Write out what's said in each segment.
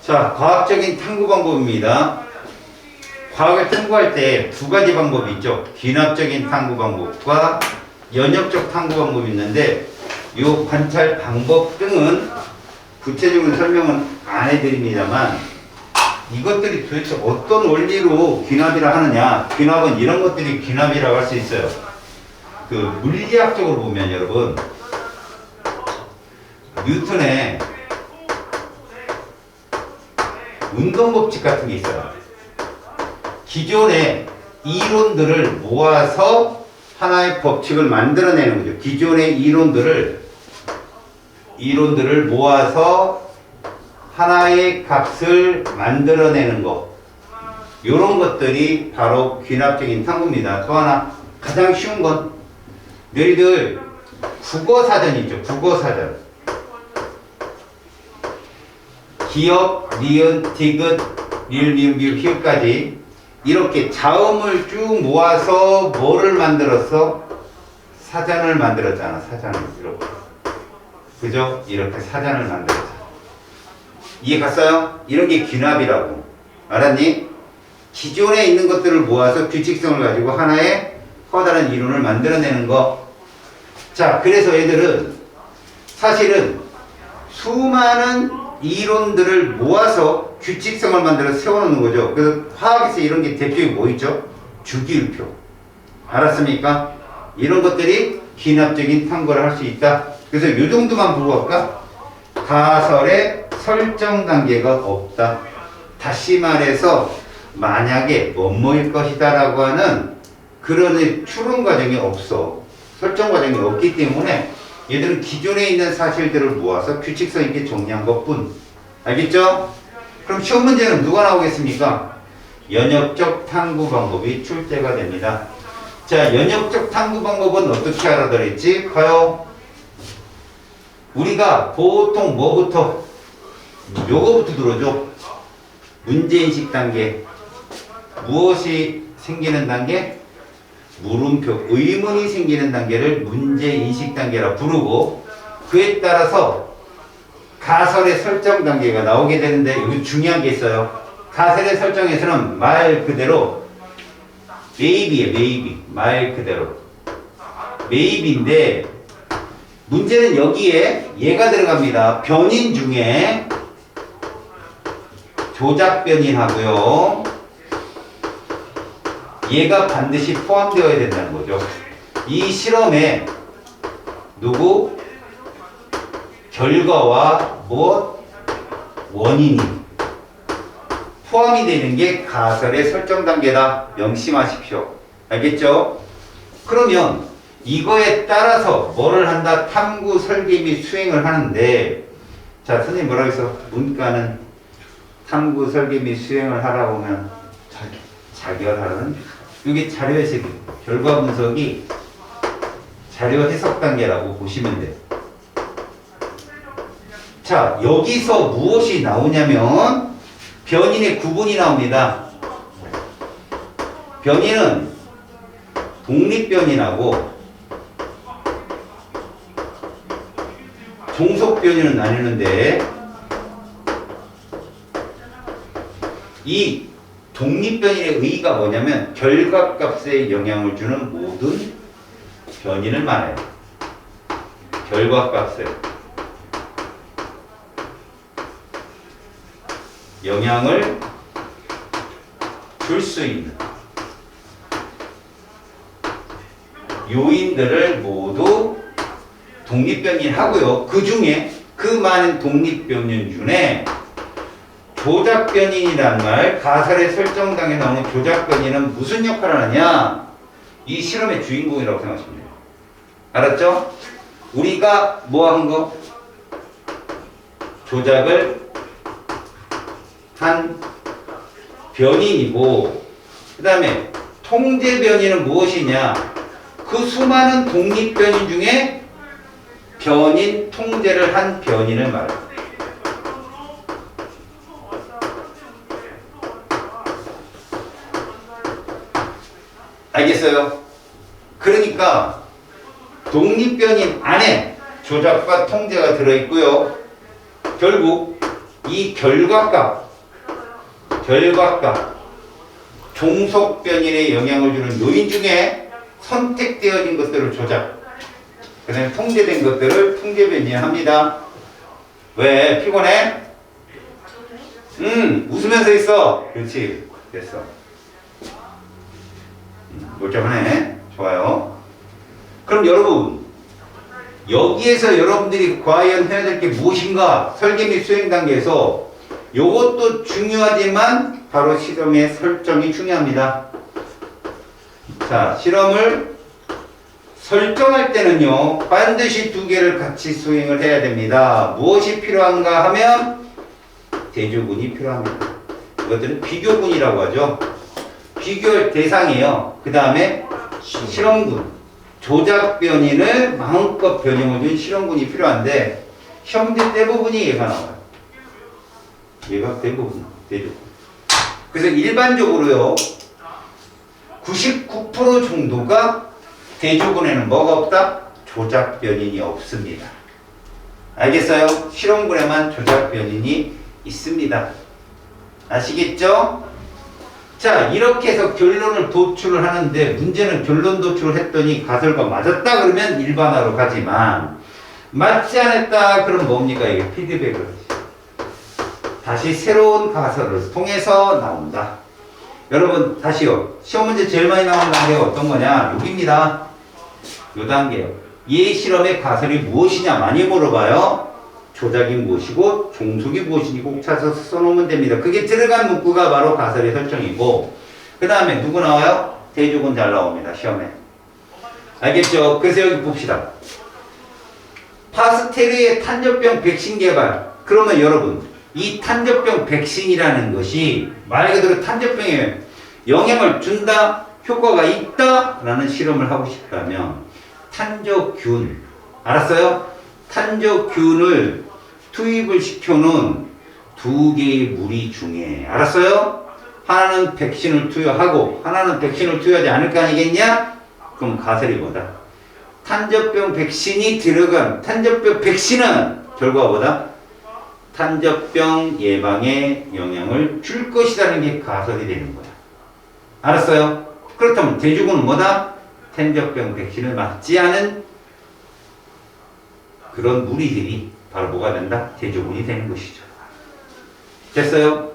자, 과학적인 탐구 방법입니다. 과학을 탐구할 때 두 가지 방법이 있죠. 귀납적인 탐구 방법과 연역적 탐구 방법이 있는데 이 관찰 방법 등은 구체적인 설명은 안 해드립니다만 이것들이 도대체 어떤 원리로 귀납이라 하느냐. 귀납은 이런 것들이 귀납이라고 할 수 있어요. 그 물리학적으로 보면 여러분 뉴턴의 운동법칙 같은 게 있어요. 기존의 이론들을 모아서 하나의 법칙을 만들어내는 거죠. 기존의 이론들을 모아서 하나의 값을 만들어내는 것. 이런 것들이 바로 귀납적인 탐구입니다. 또 하나 가장 쉬운 건 너희들 국어사전 있죠. 국어사전. 기역, 니은, 디귿, 리을, 미음, 비읍, 히읗까지 이렇게 자음을 쭉 모아서 뭐를 만들었어? 사전을 만들었잖아. 사전을 이렇게. 그죠? 이렇게 사전을 만들었잖아. 이해 갔어요? 이런 게 귀납이라고. 알았니? 기존에 있는 것들을 모아서 규칙성을 가지고 하나의 커다란 이론을 만들어내는 거. 자, 그래서 얘들은 사실은 수많은 이론들을 모아서 규칙성을 만들어 세워놓는 거죠. 그래서 화학에서 이런 게 대표적인 뭐 있죠? 주기율표. 알았습니까? 이런 것들이 귀납적인 탐구를 할 수 있다. 그래서 이 정도만 보고 갈까? 가설의 설정 단계가 없다. 다시 말해서 만약에 뭐뭐일 것이다 라고 하는 그런 추론 과정이 없어. 설정 과정이 없기 때문에 얘들은 기존에 있는 사실들을 모아서 규칙성 있게 정리한 것뿐. 알겠죠? 그럼 시험 문제는 누가 나오겠습니까? 연역적 탐구 방법이 출제가 됩니다. 자, 연역적 탐구 방법은 어떻게 알아들었지? 가요. 우리가 보통 뭐부터? 요거부터 들어줘. 문제인식 단계. 무엇이 생기는 단계? 물음표, 의문이 생기는 단계를 문제인식 단계라 부르고 그에 따라서 가설의 설정 단계가 나오게 되는데 여기 중요한 게 있어요. 가설의 설정에서는 말 그대로 maybe예요. maybe. 말 그대로 maybe인데 문제는 여기에 얘가 들어갑니다. 변인 중에 조작 변인하고요. 얘가 반드시 포함되어야 된다는 거죠. 이 실험에 누구? 결과와 무엇? 원인이 포함이 되는 게 가설의 설정 단계다. 명심하십시오. 알겠죠? 그러면 이거에 따라서 뭐를 한다? 탐구, 설계 및 수행을 하는데 자, 선생님 뭐라고 했어? 문과는 탐구, 설계 및 수행을 하라고 하면 자결하는 이게 자료 해석이, 결과 분석이 자료 해석 단계라고 보시면 돼요. 자, 여기서 무엇이 나오냐면 변인의 구분이 나옵니다. 변인은 독립변인하고 종속변인은 나뉘는데 이 독립변인의 의의가 뭐냐면 결과값에 영향을 주는 모든 변인을 말해요. 결과값에 영향을 줄 수 있는 요인들을 모두 독립변인하고요. 그 중에 그 많은 독립변인 중에 조작변인이란 말, 가설의 설정당에 나오는 조작변인은 무슨 역할을 하느냐? 이 실험의 주인공이라고 생각하시면 돼요. 알았죠? 우리가 뭐 한 거? 조작을 한 변인이고 그 다음에 통제변인은 무엇이냐? 그 수많은 독립변인 중에 변인, 통제를 한 변인을 말합니다. 알겠어요? 그러니까 독립변인 안에 조작과 통제가 들어있고요. 결국 이 결과값, 종속 변인에 영향을 주는 요인 중에 선택되어진 것들을 조작, 그 다음에 통제된 것들을 통제 변인합니다. 왜? 피곤해? 웃으면서 있어. 그렇지. 됐어. 멀쩡하네. 좋아요. 그럼 여러분, 여기에서 여러분들이 과연 해야 될 게 무엇인가? 설계 및 수행 단계에서 요것도 중요하지만 바로 실험의 설정이 중요합니다. 자, 실험을 설정할 때는요, 반드시 두 개를 같이 수행을 해야 됩니다. 무엇이 필요한가 하면 대조군이 필요합니다. 이것들은 비교군이라고 하죠. 비교할 대상이에요. 그 다음에 실험군. 조작 변인을 마음껏 변형을 준 실험군이 필요한데 시험들 대부분이 얘가 나와요. 얘가 대부분 대조군. 그래서 일반적으로요 99% 정도가 대조군에는 뭐가 없다? 조작 변인이 없습니다. 알겠어요? 실험군에만 조작 변인이 있습니다. 아시겠죠? 자, 이렇게 해서 결론을 도출을 하는데 문제는 결론 도출을 했더니 가설과 맞았다 그러면 일반화로 가지만 맞지 않았다 그럼 뭡니까? 이게 피드백을 다시 새로운 가설을 통해서 나온다. 여러분 다시요. 시험 문제 제일 많이 나오는 단계가 어떤 거냐? 여기입니다. 요 단계요. 이 실험의 가설이 무엇이냐 많이 물어봐요. 조작이 무엇이고 종속이 무엇인지 꼭 찾아서 써놓으면 됩니다. 그게 들어간 문구가 바로 가설의 설정이고 그 다음에 누구 나와요? 대조군 잘 나옵니다. 시험에. 알겠죠? 그래서 여기 봅시다. 파스테르의 탄저병 백신 개발. 그러면 여러분 이 탄저병 백신이라는 것이 말 그대로 탄저병에 영향을 준다, 효과가 있다 라는 실험을 하고 싶다면 탄저균, 알았어요? 탄저균을 투입을 시켜놓은 두 개의 무리 중에, 알았어요? 하나는 백신을 투여하고 하나는 백신을 투여하지 않을 거 아니겠냐? 그럼 가설이 뭐다? 탄저병 백신이 들어간 탄저병 백신은 결과가 뭐다? 탄저병 예방에 영향을 줄 것이라는 게 가설이 되는 거야. 알았어요? 그렇다면 대조군은 뭐다? 탄저병 백신을 맞지 않은 그런 무리들이 바로 뭐가 된다? 대조군이 되는 것이죠. 됐어요?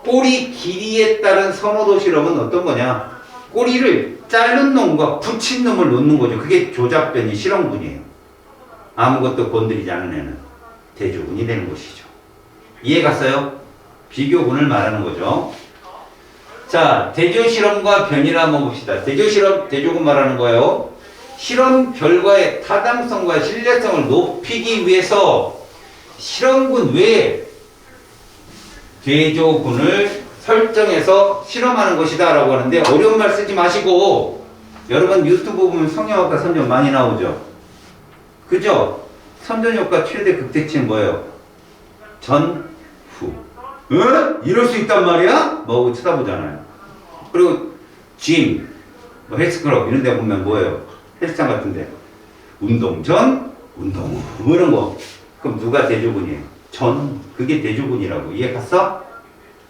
꼬리 길이에 따른 선호도 실험은 어떤 거냐? 꼬리를 자른 놈과 붙인 놈을 놓는 거죠. 그게 조작변이 실험군이에요. 아무것도 건드리지 않은 애는 대조군이 되는 것이죠. 이해 갔어요? 비교군을 말하는 거죠. 자, 대조실험과 변이를 한번 봅시다. 대조실험, 대조군 말하는 거예요. 실험 결과의 타당성과 신뢰성을 높이기 위해서 실험군 외에 대조군을 설정해서 실험하는 것이다 라고 하는데 어려운 말 쓰지 마시고 여러분 유튜브 보면 성형외과 선전 많이 나오죠. 그죠? 선전효과 최대 극대치는 뭐예요? 전, 후. 응? 이럴 수 있단 말이야? 뭐하고 쳐다보잖아요. 그리고 짐, 뭐 헬스클럽 이런 데 보면 뭐예요? 헬스장 같은데 운동 전, 운동 후 뭐 이런 거. 그럼 누가 대조군이에요? 전, 그게 대조군이라고. 이해 갔어?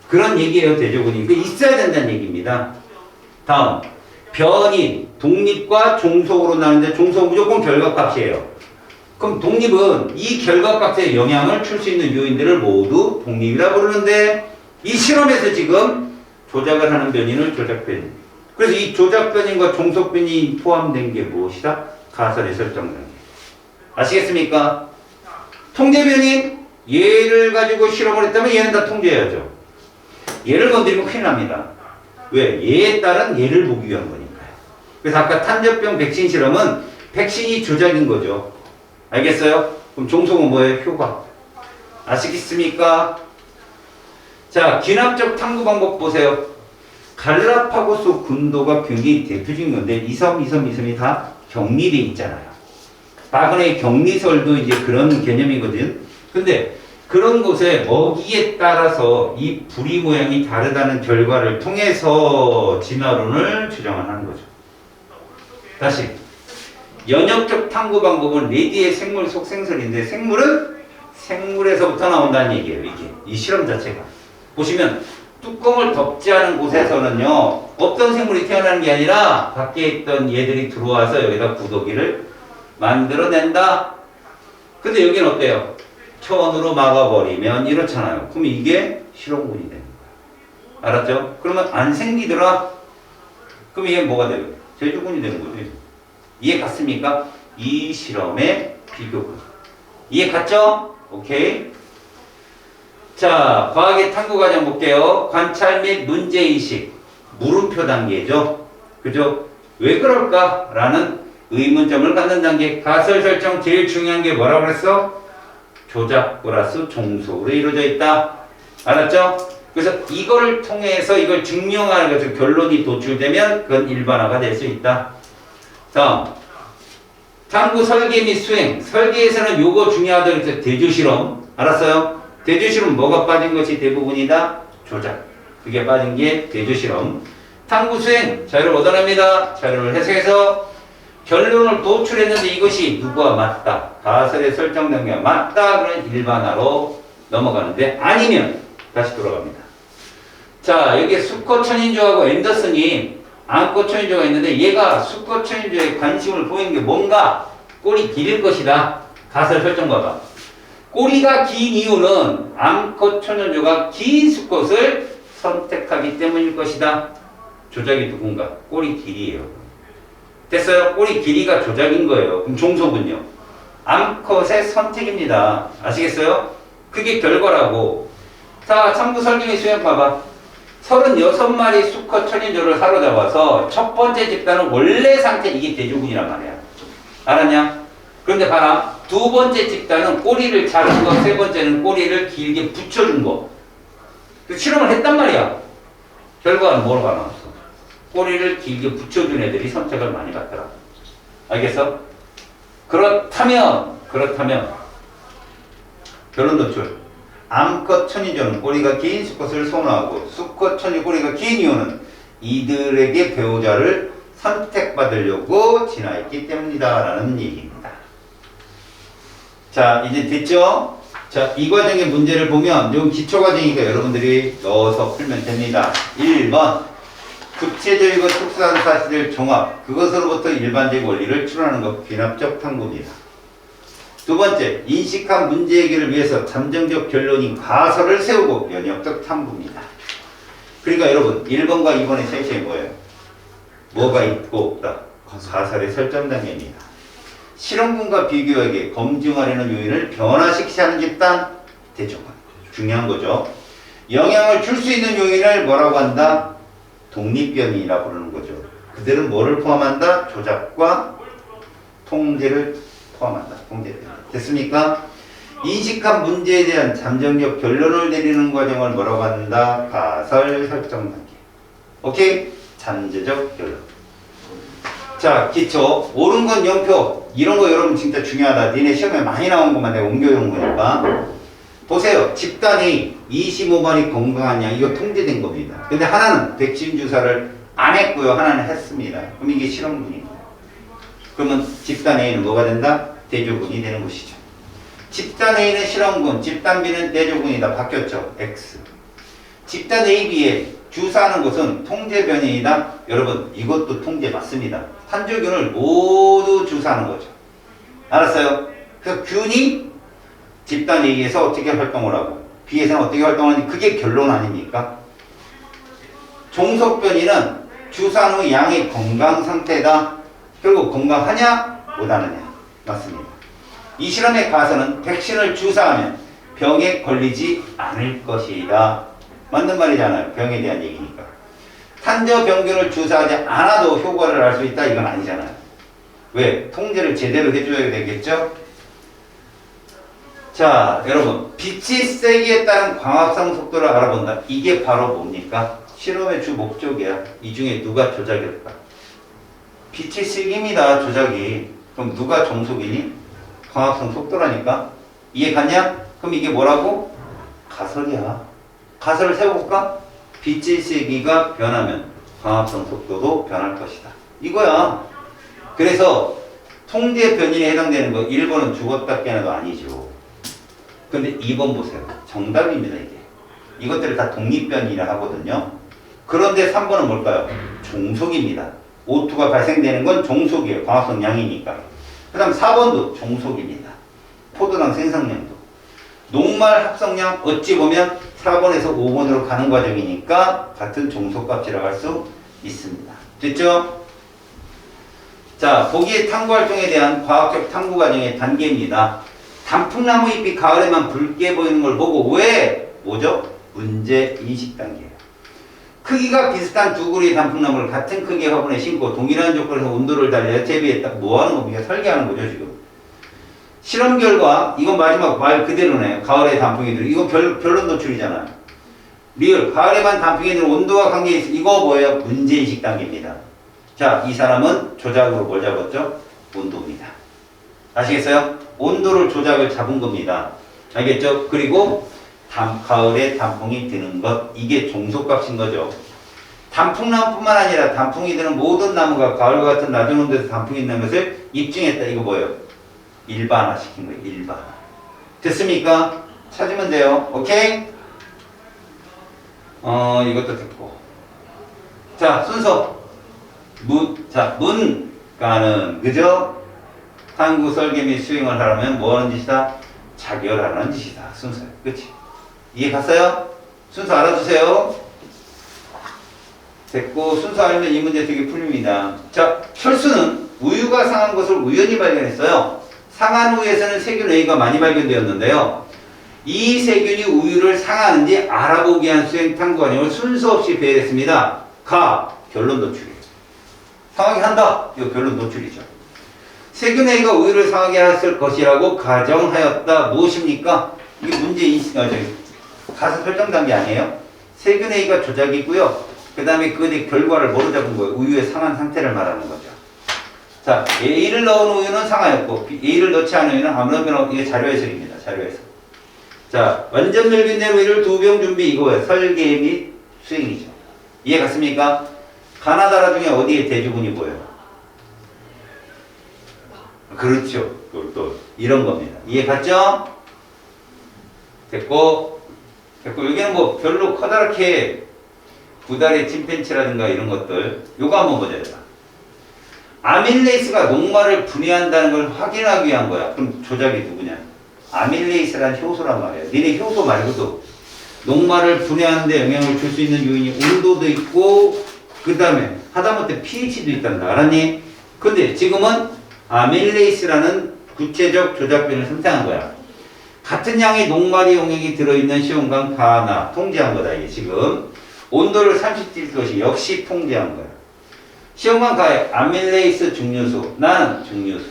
그런 얘기예요. 대조군이. 그 있어야 된다는 얘기입니다. 다음 변이, 독립과 종속으로 나누는데 종속은 무조건 결과값이에요. 그럼 독립은 이 결과값에 영향을 줄 수 있는 요인들을 모두 독립이라 부르는데 이 실험에서 지금 조작을 하는 변이는 조작 변이. 그래서 이 조작 변인과 종속 변이 포함된 게 무엇이다? 가설의 설정 단계. 아시겠습니까? 통제 변이, 얘를 가지고 실험을 했다면 얘는 다 통제해야죠. 얘를 건드리면 큰일 납니다. 왜? 얘에 따른 얘를 보기 위한 거니까요. 그래서 아까 탄저병 백신 실험은 백신이 조작인 거죠. 알겠어요? 그럼 종속은 뭐예요? 효과. 아시겠습니까? 자, 기납적 탐구 방법 보세요. 갈라파고스 군도가 굉장히 대표적인 건데 이섬이 다 격리돼 있잖아요. 박은의 격리설도 이제 그런 개념이거든. 근데 그런 곳에 먹이에 따라서 이 부리 모양이 다르다는 결과를 통해서 진화론을 주장하는 거죠. 다시 연역적 탐구 방법은 레디의 생물 속생설인데 생물은 생물에서부터 나온다는 얘기예요. 이게 이 실험 자체가 보시면 뚜껑을 덮지 않은 곳에서는요 없던 생물이 태어나는 게 아니라 밖에 있던 얘들이 들어와서 여기다 구더기를 만들어낸다. 근데 여기는 어때요? 천으로 막아버리면 이렇잖아요. 그럼 이게 실험군이 되는 거야. 알았죠? 그러면 안 생기더라? 그럼 이게 뭐가 돼요? 제주군이 되는 거지. 이해 갔습니까? 이 실험의 비교군. 이해 갔죠? 오케이. 자, 과학의 탐구 과정 볼게요. 관찰 및 문제의식. 물음표 단계죠. 그죠? 왜 그럴까? 라는 의문점을 갖는 단계. 가설 설정 제일 중요한 게 뭐라고 그랬어? 조작 플러스 종속으로 이루어져 있다. 알았죠? 그래서 이걸 통해서 이걸 증명하는 것을 결론이 도출되면 그건 일반화가 될 수 있다. 다음. 탐구 설계 및 수행. 설계에서는 요거 중요하다고 했죠. 대조실험. 알았어요? 대조실험 뭐가 빠진 것이 대부분이다? 조작. 그게 빠진 게 대조실험. 탐구 수행. 자료를 얻어냅니다. 자료를 해석해서 결론을 도출했는데 이것이 누구와 맞다. 가설에 설정된 게 맞다. 그러면 일반화로 넘어가는데 아니면 다시 돌아갑니다. 자, 여기에 수컷천인조하고 앤더슨이 암컷천인조가 있는데 얘가 수컷천인조에 관심을 보이는 게 뭔가? 꼬리 길일 것이다. 가설 설정 봐봐. 꼬리가 긴 이유는 암컷천인조가 긴 수컷을 선택하기 때문일 것이다. 조작이 누군가? 꼬리 길이에요. 됐어요? 꼬리 길이가 조작인 거예요. 그럼 종속은요? 암컷의 선택입니다. 아시겠어요? 그게 결과라고. 자, 참고 설명의 수행 봐봐. 36마리 수컷 천인조를 사로잡아서 첫 번째 집단은 원래 상태 이게 대조군이란 말이야. 알았냐? 그런데 봐라. 두 번째 집단은 꼬리를 자른 거, 세 번째는 꼬리를 길게 붙여준 거. 그 실험을 했단 말이야. 결과는 뭐가 나왔어? 꼬리를 길게 붙여준 애들이 선택을 많이 받더라. 알겠어? 그렇다면 결론 도출. 암컷 천인조는 꼬리가 긴 수컷을 선호하고 수컷 천이 꼬리가 긴 이유는 이들에게 배우자를 선택받으려고 진화했기 때문이다 라는 얘기입니다. 자, 이제 됐죠? 자, 이 과정의 문제를 보면 이건 기초과정이니까 여러분들이 넣어서 풀면 됩니다. 1번 구체적이고 특수한 사실을 종합, 그것으로부터 일반적 원리를 추론하는 것, 귀납적 탐구입니다. 두 번째, 인식한 문제 해결을 위해서 잠정적 결론인 가설을 세우고 면역적 탐구입니다. 그러니까 여러분 1번과 2번의 차이점이 뭐예요? 뭐가 있고 없다? 가설의 설정 단계입니다. 실험군과 비교하게 검증하려는 요인을 변화시키지 않은 집단, 대조군. 중요한 거죠. 영향을 줄 수 있는 요인을 뭐라고 한다? 독립변이라 부르는 거죠. 그들은 뭐를 포함한다? 조작과 통제를 포함한다. 통제변이. 됐습니까? 인식한 문제에 대한 잠정적 결론을 내리는 과정을 뭐라고 한다? 가설 설정 단계. 오케이? 잠재적 결론. 자, 기초. 옳은 건 0표. 이런 거 여러분 진짜 중요하다. 니네 시험에 많이 나온 것만 내가 옮겨온 거니까. 보세요. 집단이 25마리 건강한 양, 이거 통제된 겁니다. 근데 하나는 백신 주사를 안 했고요. 하나는 했습니다. 그럼 이게 실험군입니다. 그러면 집단 A는 뭐가 된다? 대조군이 되는 것이죠. 집단 A는 실험군, 집단 B는 대조군이다. 바뀌었죠. X. 집단 A, B에 주사하는 것은 통제 변이이다. 여러분 이것도 통제 맞습니다. 탄저균을 모두 주사하는 거죠. 알았어요? 그 균이 집단 A에서 어떻게 활동을 하고 B에서는 어떻게 활동하는지 그게 결론 아닙니까? 종속 변이는 주사한 후 양의 건강 상태다. 결국 건강하냐 못하느냐. 맞습니다. 이 실험의 가설은 백신을 주사하면 병에 걸리지 않을 것이다. 맞는 말이잖아요. 병에 대한 얘기니까. 탄저병균을 주사하지 않아도 효과를 알 수 있다. 이건 아니잖아요. 왜? 통제를 제대로 해줘야 되겠죠? 자, 여러분 빛이 세기에 따른 광합성 속도를 알아본다. 이게 바로 뭡니까? 실험의 주 목적이야. 이 중에 누가 조작일까? 빛이 세기입니다. 조작이. 그럼 누가 종속이니? 광합성 속도라니까. 이해 갔냐? 그럼 이게 뭐라고? 가설이야. 가설을 세워볼까? 빛의 세기가 변하면 광합성 속도도 변할 것이다. 이거야. 그래서 통제 변이에 해당되는 거 1번은 죽었다 깨나도 아니죠. 근데 2번 보세요. 정답입니다, 이게. 이것들을 다 독립변이라 하거든요. 그런데 3번은 뭘까요? 종속입니다. O2가 발생되는 건 종속이에요. 광합성 양이니까. 그 다음 4번도 종속입니다. 포도당 생성량도. 녹말 합성량 어찌 보면 4번에서 5번으로 가는 과정이니까 같은 종속값이라고 할 수 있습니다. 됐죠? 자, 보기의 탐구 활동에 대한 과학적 탐구 과정의 단계입니다. 단풍나무 잎이 가을에만 붉게 보이는 걸 보고 왜? 뭐죠? 문제 인식 단계예요. 크기가 비슷한 두 그루의 단풍나무를 같은 크기의 화분에 심고 동일한 조건에서 온도를 달려 재배했다. 뭐 하는 겁니까? 설계하는 거죠, 지금. 실험 결과, 이건 마지막 말 그대로네요. 가을의 단풍이들. 이거 결론 노출이잖아요. 리얼, 가을에만 단풍이들 온도와 관계 있어. 이거 뭐예요? 문제인식 단계입니다. 자, 이 사람은 조작으로 뭘 잡았죠? 온도입니다. 아시겠어요? 온도를 조작을 잡은 겁니다. 알겠죠? 그리고 가을에 단풍이 드는 것, 이게 종속값인 거죠. 단풍나무뿐만 아니라 단풍이 드는 모든 나무가 가을과 같은 낮은 온도에서 단풍이 있는 것을 입증했다. 이거 뭐예요? 일반화 시킨 거예요. 일반화. 됐습니까? 찾으면 돼요. 오케이? 이것도 됐고. 자, 순서. 문과는, 그죠? 탐구 설계 및 수행을 하려면 뭐 하는 짓이다? 자결하는 짓이다. 순서요. 그치? 이해 갔어요? 순서 알아두세요. 됐고, 순서 알면 이 문제 되게 풀립니다. 자, 철수는 우유가 상한 것을 우연히 발견했어요. 상한 우유에서는 세균 A가 많이 발견되었는데요. 이 세균이 우유를 상하는지 알아보기 위한 수행 탐구 과정을 순서 없이 배열했습니다. 결론 노출이에요. 상하게 한다. 이거 결론 노출이죠. 세균 A가 우유를 상하게 했을 것이라고 가정하였다. 무엇입니까? 이게 문제 인식, 가사 설정 단계 아니에요? 세균 A가 조작이고요. 그 다음에 그의 결과를 뭐로 잡은 거예요? 우유의 상한 상태를 말하는 거죠. 자, A를 넣은 우유는 상하였고, A를 넣지 않은 우유는 아무런 변화 없고, 이게 자료 해석입니다. 자료 해석. 자, 완전 멸균 된 우유를 2병 준비, 이거예요. 설계 및 수행이죠. 이해 갔습니까? 가나다라 중에 어디에 대주군이 보여요? 그렇죠. 또 이런 겁니다. 이해 갔죠? 됐고, 여기는 뭐 별로 커다랗게 구달의 침팬치라든가 이런 것들, 요거 한번 보자. 아밀레이스가 녹말을 분해한다는 걸 확인하기 위한 거야. 그럼 조작이 누구냐? 아밀레이스라는 효소란 말이야. 니네 효소 말고도 녹말을 분해하는 데 영향을 줄 수 있는 요인이 온도도 있고, 그 다음에 하다못해 pH도 있단다. 알았니? 근데 지금은 아밀레이스라는 구체적 조작변을 선택한 거야. 같은 양의 녹말의 용액이 들어있는 시험관 가나 통제한 거다. 이게 지금 온도를 30도 역시 통제한 거야. 시험관 가에 아밀레이스 중류소, 나는 중류소.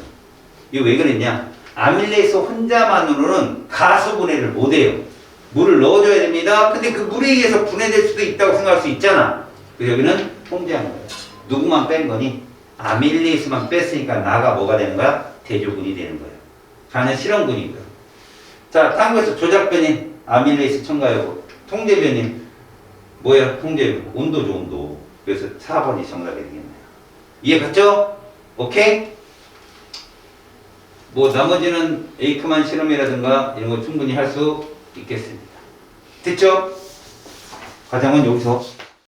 이거 왜 그랬냐? 아밀레이스 혼자만으로는 가수 분해를 못해요. 물을 넣어줘야 됩니다. 근데 그 물에 의해서 분해될 수도 있다고 생각할 수 있잖아. 그래서 여기는 통제한 거야. 누구만 뺀 거니? 아밀레이스만 뺐으니까 나가 뭐가 되는 거야? 대조군이 되는 거예요. 가는 실험군이고요. 자, 탐구에서 조작변인 아밀레이스 첨가하고 통제변인 뭐야? 통제변 온도죠, 온도. 그래서 4번이 정답이 되겠네요. 이해 갔죠? 오케이? 뭐 나머지는 에이크만 실험이라든가 이런 거 충분히 할 수 있겠습니다. 됐죠? 과정은 여기서